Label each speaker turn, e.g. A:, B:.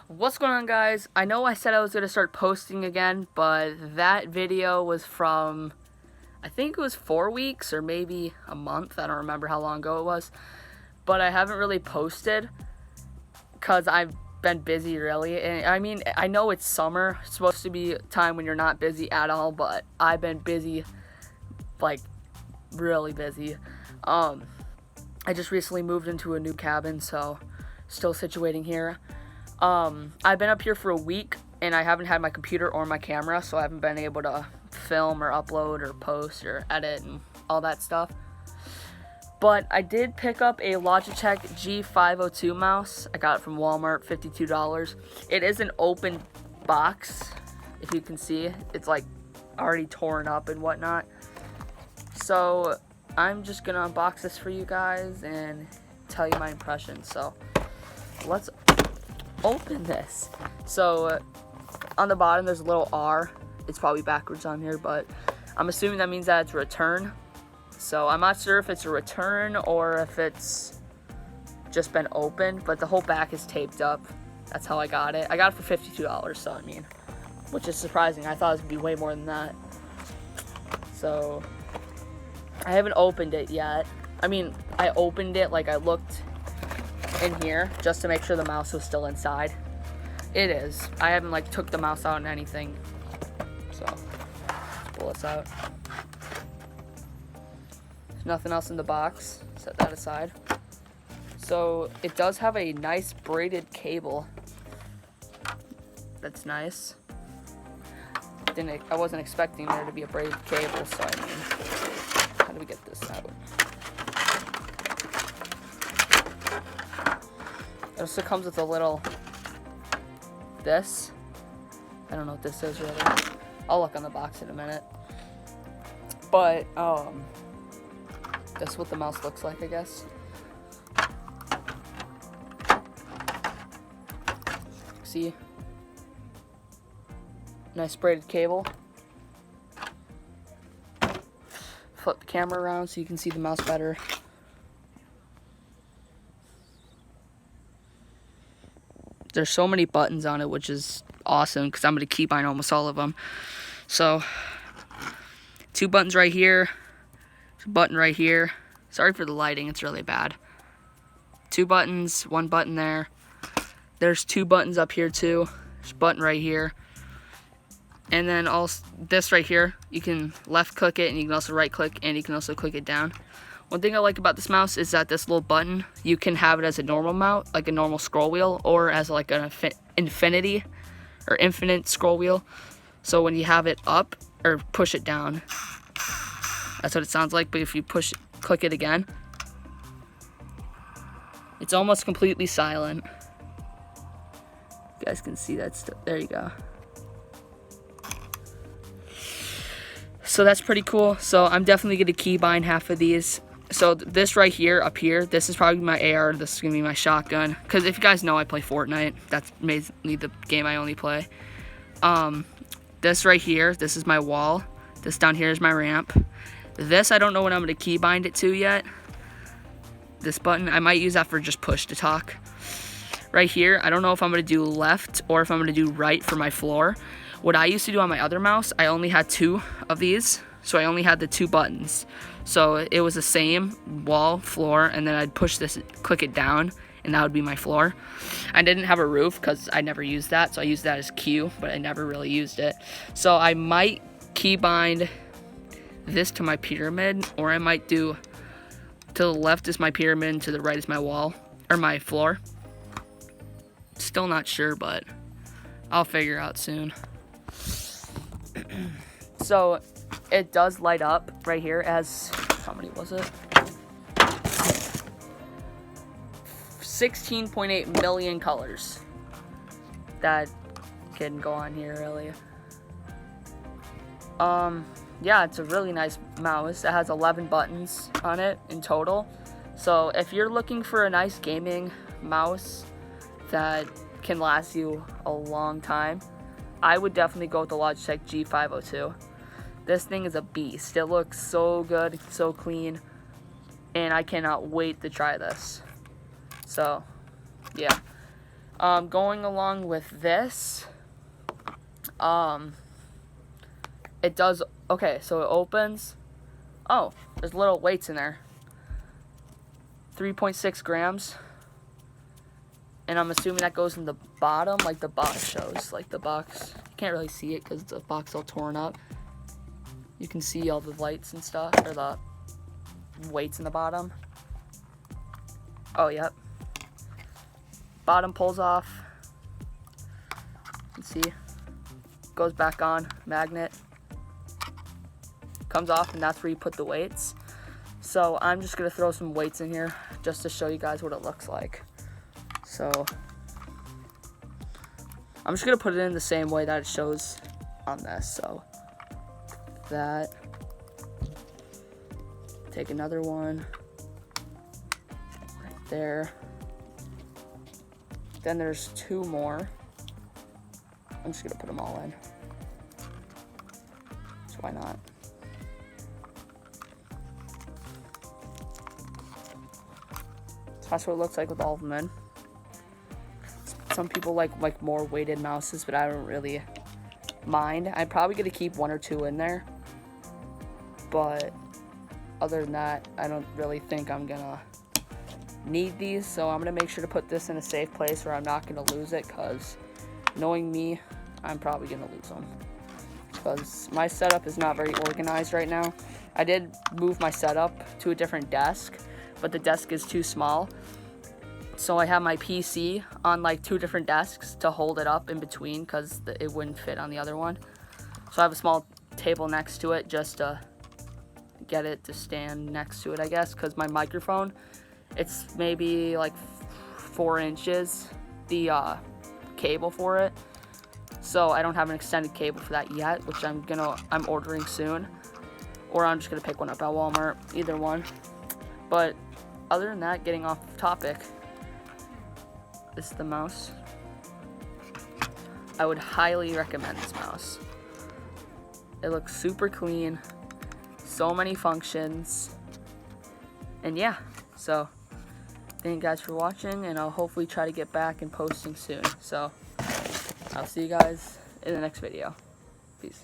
A: What's going on, guys? I know I said I was going to start posting again, but that video was from, I think it was 4 weeks or maybe a month. I don't remember how long ago it was. But I haven't really posted because I've been busy, really. And I mean, I know it's summer. It's supposed to be a time when you're not busy at all, but I've been busy, like, really busy. I just recently moved into a new cabin, so still situating here. I've been up here for a week, and I haven't had my computer or my camera, so I haven't been able to film or upload or post or edit and all that stuff. But I did pick up a Logitech G502 mouse. I got it from Walmart, $52. It is an open box, if you can see. It's like already torn up and whatnot. So I'm just gonna unbox this for you guys and tell you my impressions. So let's open this. So on the bottom there's a little R. It's probably backwards on here, but I'm assuming that means that it's return. So I'm not sure if it's a return or if it's just been opened, but the whole back is taped up. That's how I got it. I got it for $52, so I mean, which is surprising. I thought it would be way more than that. So I haven't opened it yet. I mean, I opened it, like I looked in here just to make sure the mouse was still inside. It is. I haven't like took the mouse out and anything. So let's pull this out. There's nothing else in the box. Set that aside. So it does have a nice braided cable. That's nice. I wasn't expecting there to be a braided cable, so I mean, how do we get this out? It also comes with a little, this. I don't know what this is really. I'll look on the box in a minute. But, that's what the mouse looks like, I guess. See? Nice braided cable. Flip the camera around so you can see the mouse better. There's so many buttons on it, which is awesome because I'm going to keybind almost all of them. So, 2 buttons right here, a button right here. Sorry for the lighting, it's really bad. 2 buttons, 1 button there. There's 2 buttons up here too. There's a button right here. And then also this right here, you can left click it and you can also right click and you can also click it down. One thing I like about this mouse is that this little button, you can have it as a normal mouse, like a normal scroll wheel, or as like an infinite scroll wheel. So when you have it up or push it down, that's what it sounds like. But if you click it again, it's almost completely silent. You guys can see that. There you go. So that's pretty cool. So I'm definitely going to keybind half of these. So this right here, up here, this is probably my AR. This is going to be my shotgun. Because if you guys know, I play Fortnite. That's mainly the game I only play. This right here, this is my wall. This down here is my ramp. This, I don't know what I'm going to keybind it to yet. This button, I might use that for just push to talk. Right here, I don't know if I'm going to do left or if I'm going to do right for my floor. What I used to do on my other mouse, I only had 2 of these. So I only had the 2 buttons. So it was the same wall, floor, and then I'd push this, click it down, and that would be my floor. I didn't have a roof because I never used that, so I used that as Q, but I never really used it. So I might keybind this to my pyramid, or I might do to the left is my pyramid, and to the right is my wall, or my floor. Still not sure, but I'll figure out soon. So it does light up right here as, how many was it? 16.8 million colors. That can go on here, really. Yeah, it's a really nice mouse. It has 11 buttons on it in total. So if you're looking for a nice gaming mouse that can last you a long time, I would definitely go with the Logitech G502. This thing is a beast. It looks so good, so clean, and I cannot wait to try this. So, yeah. Going along with this, it does, okay, so it opens. Oh, there's little weights in there. 3.6 grams. And I'm assuming that goes in the bottom, like the box shows, like the box. You can't really see it because the box all torn up. You can see all the lights and stuff, or the weights in the bottom. Oh, yep. Bottom pulls off. You can see. Goes back on, magnet. Comes off, and that's where you put the weights. So I'm just gonna throw some weights in here just to show you guys what it looks like. So I'm just gonna put it in the same way that it shows on this. So that, take another one right there. Then there's two more. I'm just gonna put them all in. So why not? So that's what it looks like with all of them in. Some people like more weighted mouses, but I don't really mind. I'm probably gonna keep one or two in there, but other than that, I don't really think I'm gonna need these. So I'm gonna make sure to put this in a safe place where I'm not gonna lose it, because knowing me, I'm probably gonna lose them, because my setup is not very organized right now. I did move my setup to a different desk, but the desk is too small. So I have my PC on like two different desks to hold it up in between, because it wouldn't fit on the other one. So I have a small table next to it just to get it to stand next to it, I guess, because my microphone, it's maybe like 4 inches, the cable for it. So I don't have an extended cable for that yet, which I'm ordering soon, or I'm just gonna pick one up at Walmart, either one. But other than that, getting off topic, this is the mouse. I would highly recommend this mouse. It looks super clean, so many functions, and yeah, so thank you guys for watching, and I'll hopefully try to get back and posting soon. So I'll see you guys in the next video. Peace.